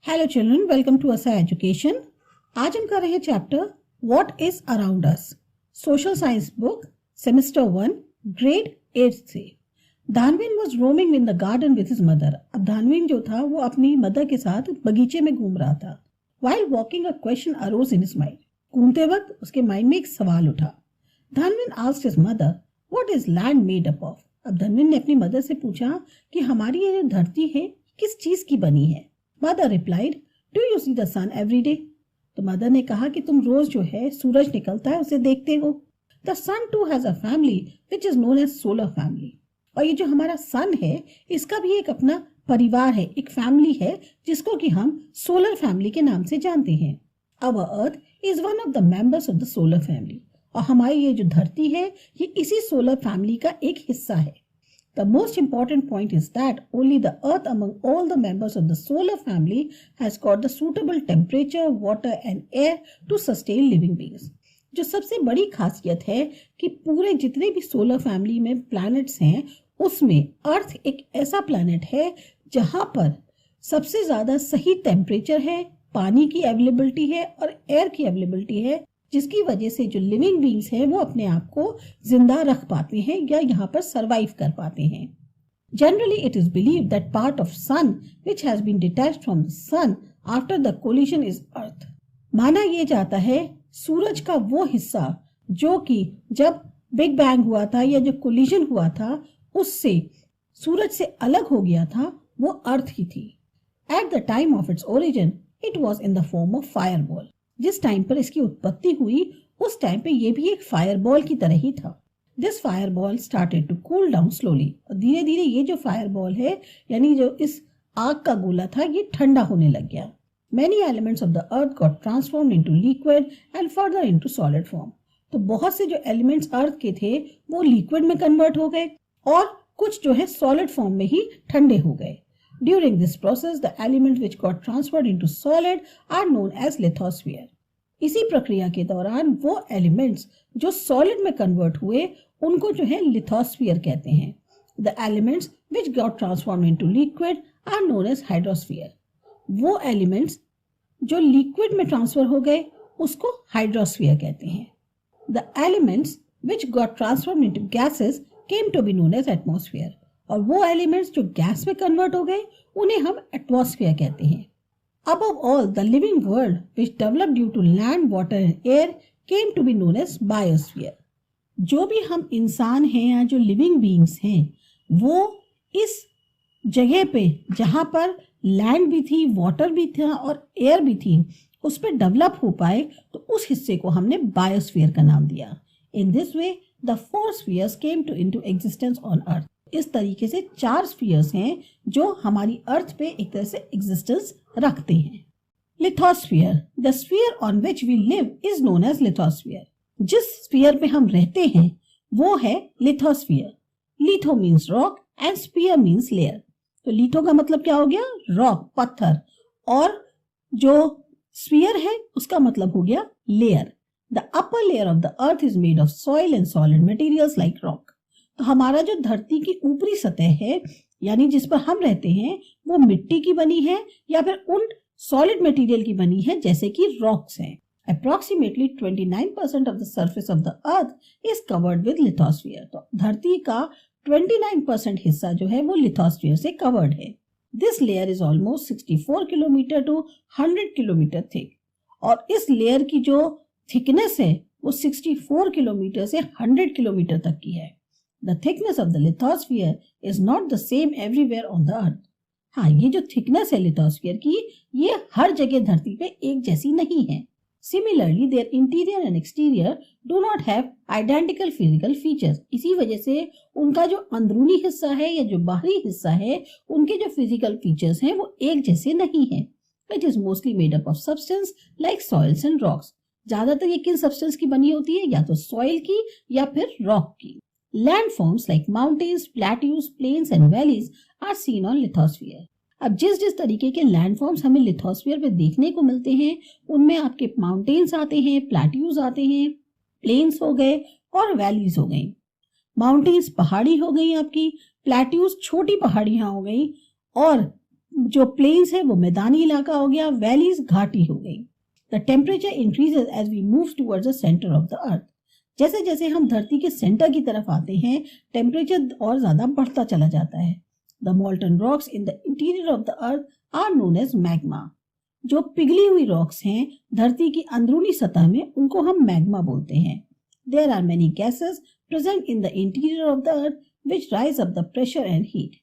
Hello children, welcome to Asa education. आज हम कर रहे हैं chapter what is around us, social science book, semester 1, grade 8 से। Danveen was roaming in the garden with his mother. अब दानवीन जो था वो अपनी मदर के साथ बगीचे में घूम रहा था। While walking a question arose in his mind. घूमते वक्त उसके माइंड में एक सवाल उठा। Danveen asked his mother what is land made up of. अब दानवीन ने अपनी मदर से पूछा कि हमारी ये जो धरती है किस चीज की बनी है। Mother replied, do you see the sun every day. तो मदर ने कहा कि तुम रोज जो है सूरज निकलता है उसे देखते हो। The sun too has a family which is known as solar family. और ये जो हमारा सन है इसका भी एक अपना परिवार है, एक फैमिली है जिसको कि हम सोलर फैमिली के नाम से जानते हैं। Our earth is one of the members of the solar family. और हमारी ये जो धरती है ये इसी सोलर फैमिली का एक हिस्सा है। The most important point is that only the Earth among all the members of the solar family has got the suitable temperature, water and air to sustain living beings. जो सबसे बड़ी खासियत है कि पूरे जितने भी सोलर फैमिली में प्लैनेट्स हैं उसमें अर्थ एक ऐसा प्लैनेट है जहां पर सबसे ज्यादा सही टेम्परेचर है, पानी की अवेलेबिलिटी है और एयर की अवेलेबिलिटी है, जिसकी वजह से जो लिविंग बींग्स हैं वो अपने आप को जिंदा रख पाते हैं या यहाँ पर सरवाइव कर पाते हैं। Generally it is believe that part of sun which has been detached from the sun after the collision is earth. माना यह जाता है सूरज का वो हिस्सा जो कि जब बिग बैंग हुआ था या जो कोलिजन हुआ था उससे सूरज से अलग हो गया था, वो अर्थ ही थी। At the time of its origin it was in the form of fireball. जिस टाइम पर इसकी उत्पत्ति हुई उस टाइम पे ये भी एक फायरबॉल की तरह ही था। This fireball started to cool down slowly. और धीरे धीरे ये जो फायरबॉल है यानी जो इस आग का गोला था ये ठंडा होने लग गया। Many elements of the earth got transformed into liquid and further into solid form. तो बहुत से जो एलिमेंट्स अर्थ के थे वो लिक्विड में कन्वर्ट हो गए और कुछ जो है सॉलिड फॉर्म में ही ठंडे हो गए। During this process, the elements which got transferred into solid are known as lithosphere. इसी प्रक्रिया के दौरान वो एलिमेंट्स जो सॉलिड में कन्वर्ट हुए उनको जो है लिथोस्फीयर कहते हैं। The elements which got transformed into liquid are known as hydrosphere. वो एलिमेंट्स जो लिक्विड में ट्रांसफर हो गए उसको हाइड्रोस्फीयर कहते हैं। The elements which got transformed into gases came to be known as atmosphere. और वो एलिमेंट्स जो गैस में कन्वर्ट हो गए उन्हें हम एटमॉस्फेयर कहते हैं। Above all, the living world which developed due to land, water and air came to be known as biosphere. जो भी हम इंसान हैं या जो लिविंग बीइंग्स हैं वो इस जगह पे जहां पर लैंड भी थी, वाटर भी था और एयर भी थी उस पर डेवलप हो पाए तो उस हिस्से को हमने बायोस्फीयर का नाम दिया। In this way, the four spheres came into existence on Earth. इस तरीके से 4 स्फीयर्स हैं जो हमारी अर्थ पे एक तरह से एग्जिस्टेंस रखते हैं। Lithosphere, the sphere on which we live is known as lithosphere. जिस स्फीयर पे हम रहते हैं वो है lithosphere. Litho means rock and sphere means layer. तो लिथो का मतलब क्या हो गया? रॉक, पत्थर, और जो स्फीयर है उसका मतलब हो गया layer. The upper layer of the earth is made of soil and solid materials like rock. तो हमारा जो धरती की ऊपरी सतह है यानी जिस पर हम रहते हैं वो मिट्टी की बनी है या फिर उन सॉलिड मटेरियल की बनी है जैसे कि रॉक्स हैं। Approximately 29% of the surface of the earth is covered with lithosphere. तो धरती का 29% हिस्सा जो है वो लिथोस्फीयर से कवर्ड है। This layer is almost 64 kilometre to 100 kilometre thick. और इस लेयर की जो थिकनेस है वो 64 किलोमीटर से 100 किलोमीटर तक की है। The thickness of the lithosphere is not the same everywhere on the earth. हाँ, ये जो थिकनेस है लिथोस्फीयर की ये हर जगह धरती पे एक जैसी नहीं है। Similarly, their interior and exterior do not have identical physical features. इसी वजह से उनका जो अंदरूनी हिस्सा है या जो बाहरी हिस्सा है उनके जो फिजिकल फीचर्स हैं वो एक जैसे नहीं हैं। It is mostly made up of substance like soils and rocks. ज्यादातर ये किन सब्सटेंस की बनी होती है? या तो सॉइल की या फिर रॉक की। Landforms like mountains, plateaus, plains and valleys are seen on lithosphere. अब जिस तरीके के लैंडफॉर्म्स हमें लिथोस्फीयर पे देखने को मिलते हैं उनमें आपके माउंटेन्स आते हैं, प्लेट्यूज आते हैं, प्लेन्स हो गए और वैलीज हो गई। माउंटेन्स पहाड़ी हो गई आपकी, प्लेट्यूज छोटी पहाड़ियां हो गई और जो प्लेन्स है वो मैदानी इलाका हो गया, वैलीज घाटी हो गई। The temperature increases as we move towards the centre of the earth. जैसे जैसे हम धरती के सेंटर की तरफ आते हैं टेम्परेचर और ज्यादा बढ़ता चला जाता है। The molten rocks in the interior of the earth are known as magma. जो पिघली हुई रॉक्स हैं धरती की अंदरूनी सतह में, उनको हम मैग्मा बोलते हैं। There are many gases present in the interior of the earth which rise up the pressure and heat.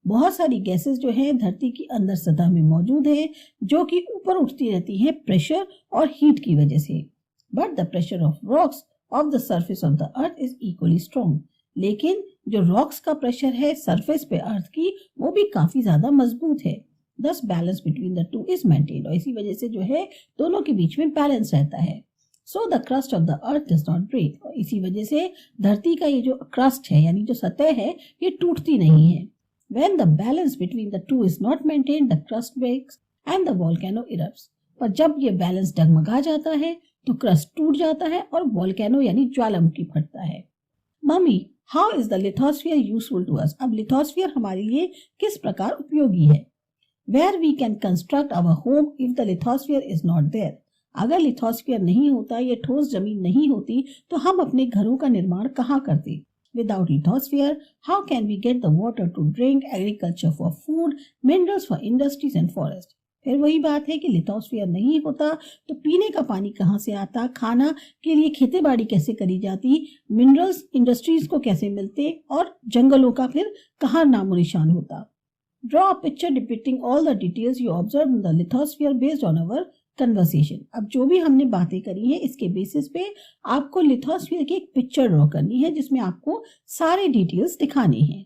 बहुत सारी गैसेस जो हैं धरती की अंदर सतह में मौजूद हैं, जो कि ऊपर उठती रहती हैं प्रेशर और हीट की वजह से। But the pressure of rocks of the surface of the earth is equally strong. लेकिन जो रॉक्स का प्रेशर है सरफेस पे अर्थ की, वो भी काफी ज्यादा मजबूत है। Thus balance between the two is maintained। और इसी वजह से जो है दोनों के बीच में बैलेंस रहता है। So the crust of the earth does not break। और इसी वजह से धरती का ये जो क्रस्ट है यानी जो सतह है ये टूटती नहीं है। When the balance between the two is not maintained, the crust breaks and the volcano erupts। पर जब ये बैलेंस डगमगा जाता है तो क्रस्ट टूट जाता है और वोल्केनो यानी ज्वालामुखी फटता है। Mummy, how is the lithosphere useful to us? अब लिथोस्फीयर हमारे लिए किस प्रकार उपयोगी है? Where we can construct our home if the lithosphere is not there। अगर लिथोस्फीयर नहीं होता, ये ठोस जमीन नहीं होती, तो हम अपने घरों का निर्माण कहाँ करते? Without lithosphere, how can we get the water to drink, agriculture for food, minerals for industries and forest? फिर वही बात है कि लिथोस्फीयर नहीं होता तो पीने का पानी कहाँ से आता, खाना के लिए खेती बाड़ी कैसे करी जाती, मिनरल्स इंडस्ट्रीज को कैसे मिलते और जंगलों का फिर कहाँ नामो निशान होता। Draw a picture depicting all the details you observed in the lithosphere based on our conversation। अब जो भी हमने बातें करी है इसके बेसिस पे आपको लिथोस्फीयर की एक पिक्चर ड्रॉ करनी है जिसमें आपको सारे डिटेल्स दिखाने हैं।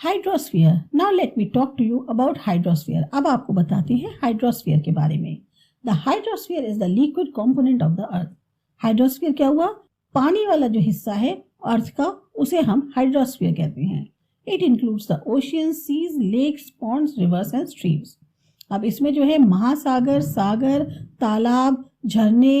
Hydrosphere. Now let me talk to you about hydrosphere. अब आपको बताते हैं हाइड्रोस्फीयर के बारे में। The hydrosphere is the liquid component of the earth. Hydrosphere क्या हुआ? पानी वाला जो हिस्सा है अर्थ का, उसे हम हाइड्रोस्फीयर कहते हैं। It includes the oceans, seas, lakes, ponds, rivers and streams। अब इसमें जो है महासागर, सागर, तालाब, झरने,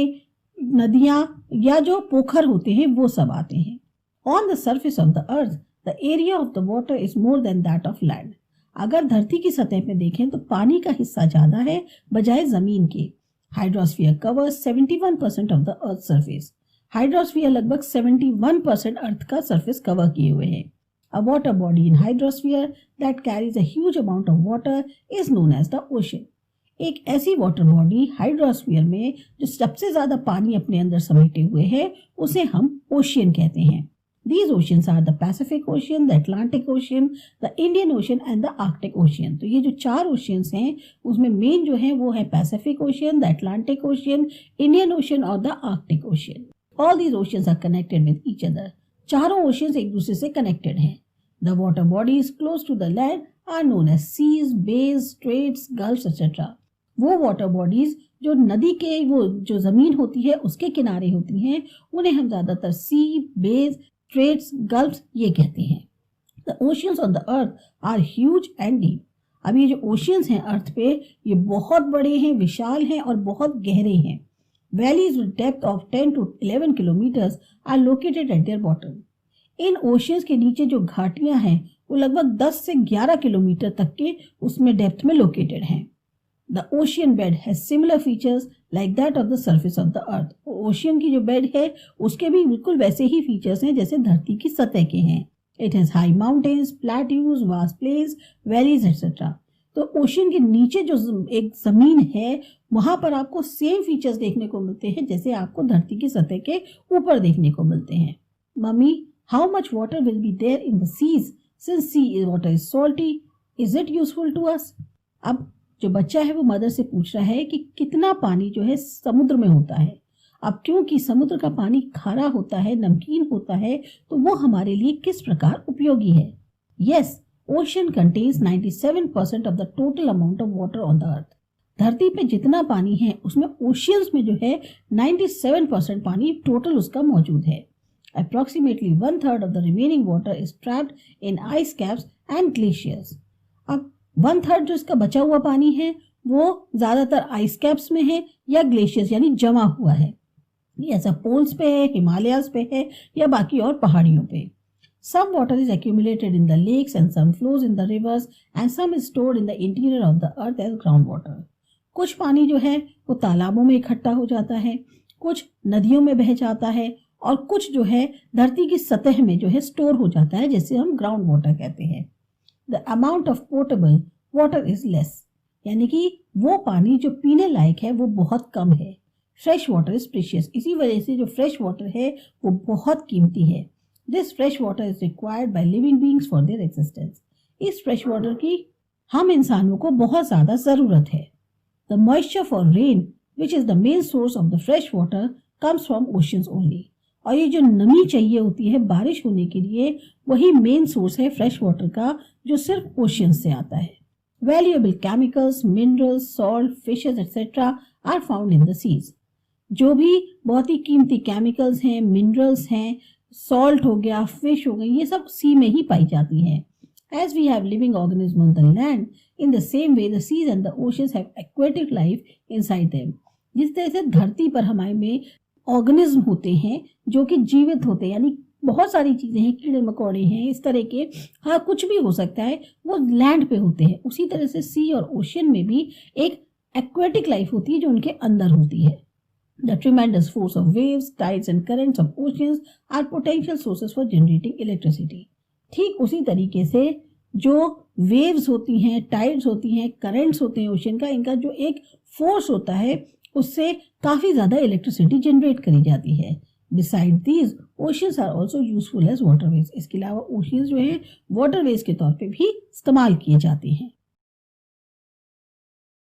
नदियां या जो पोखर होते हैं वो सब आते हैं। On the surface of the earth, the area of the water is more than that of land। अगर धरती की सतह पे देखें तो पानी का हिस्सा ज्यादा है बजाय जमीन के। Hydrosphere covers 71% of the earth surface। Hydrosphere लगभग 71% अर्थ का सरफेस कवर किए हुए है। A water body in hydrosphere that carries a huge amount of water is known as the ocean। एक ऐसी वाटर बॉडी हाइड्रोस्फीयर में जो सबसे ज्यादा पानी अपने अंदर समेटे हुए है उसे हम ओशियन कहते हैं। These oceans are the Pacific Ocean, the Atlantic Ocean, the Indian Ocean and the Arctic Ocean। तो ये जो 4 ओशियंस हैं उसमें मेन जो है वो है Pacific Ocean, the Atlantic Ocean, Indian Ocean और the Arctic Ocean. All these oceans are connected with each other। चारों ओशियंस एक दूसरे से कनेक्टेड हैं। The water bodies close to the land are known as seas, bays, straits, gulfs etc। वो water bodies जो नदी के वो जो जमीन होती है उसके किनारे होती हैं उन्हें हम ज्यादातर सी, बेज, स्ट्रेट्स, गल्फ्स ये कहते हैं। The oceans on the earth are huge and deep। अब ये जो ओशियंस हैं अर्थ पे ये बहुत बड़े हैं, विशाल हैं और बहुत गहरे हैं। Valleys with depth of 10 to 11 kilometers are located at their bottom। In oceans के नीचे जो घाटियां हैं वो लगभग 10 से 11 किलोमीटर तक के उसमें डेप्थ में लोकेटेड हैं। The ocean bed has similar features like that of the surface of the earth. Ocean की जो बेड है उसके भी बिल्कुल वैसे ही फीचर्स हैं जैसे धरती की सतह के हैं। It has high mountains, plateaus, vast plains, valleys etcetera. तो ओशियन के नीचे जो एक जमीन है वहां पर आपको सेम फीचर्स देखने को मिलते हैं जैसे आपको धरती की सतह के ऊपर देखने को मिलते हैं। Mummy, how much water will be there in the seas since sea water is salty? Is it useful to us? अब जो बच्चा है वो मदर से पूछ रहा है कि कितना पानी जो है समुद्र में होता है। अब क्योंकि समुद्र का पानी खारा होता है, नमकीन होता है, तो वो हमारे लिए किस प्रकार उपयोगी है। Yes, ocean contains 97% of the total amount of water on the earth। धरती पे जितना पानी है उसमें ओशियंस में जो है 97% पानी टोटल उसका मौजूद है। Approximately 1/3 of the remaining water is trapped in ice caps and glaciers। अब 1/3 जो इसका बचा हुआ पानी है वो ज्यादातर आइस कैप्स में है या ग्लेशियर्स यानी जमा हुआ है, ऐसा पोल्स पे है, हिमालयाज पे है या बाकी और पहाड़ियों पे। Some water is accumulated in the lakes and some flows in the rivers and some is stored in the interior of the earth as groundwater. कुछ पानी जो है वो तालाबों में इकट्ठा हो जाता है, कुछ नदियों में बह जाता है और कुछ जो है धरती की सतह में जो है स्टोर हो जाता है, जिसे हम ग्राउंड वाटर कहते हैं. The amount of portable water is less, यानी कि वो पानी जो पीने लायक है वो बहुत कम है. फ्रेश वाटर इज प्रीशियस, इसी वजह से जो फ्रेश वाटर है वो बहुत कीमती है. This fresh water is required by living beings for their existence. इस फ्रेश वाटर की हम इंसानों को बहुत ज़्यादा ज़रूरत है. The moisture for rain which is the main source of the fresh water comes from oceans only. और ये जो नमी चाहिए होती है बारिश होने के लिए, वही मेन सोर्स है फ्रेश वाटर का, जो सिर्फ ओशियन से आता है. Valuable chemicals, minerals, salt, fishes etcetera are found in the seas. जो भी बहुत ही कीमती केमिकल्स हैं, मिनरल्स हैं, सॉल्ट हो गया, फिश हो गई, ये सब सी में ही पाई जाती हैं. As we have living organisms on the land, in the same way the seas and the oceans have aquatic life inside them. जिस तरह से धरती पर हमारे में ऑर्गेनिज्म होते हैं जो कि जीवित होते हैं, यानी बहुत सारी चीजें हैं, कीड़े मकोड़े हैं, इस तरह के, हाँ कुछ भी हो सकता है, वो लैंड पे होते हैं. उसी तरह से सी और ओशियन में भी एक एक्वेटिक लाइफ होती है जो उनके अंदर होती है. The tremendous force of waves, tides and currents of oceans are potential sources for generating electricity. ठीक उसी तरीके से जो वेव्स होती हैं, टाइड्स होती हैं, करंट्स होते हैं ओशन का, इनका जो एक फोर्स होता है उससे काफ़ी ज़्यादा इलेक्ट्रिसिटी जनरेट करी जाती है. Besides these oceans are also useful as waterways. इसके अलावा ओशंस जो हैं वाटरवेज के तौर पे भी इस्तेमाल किए जाते हैं.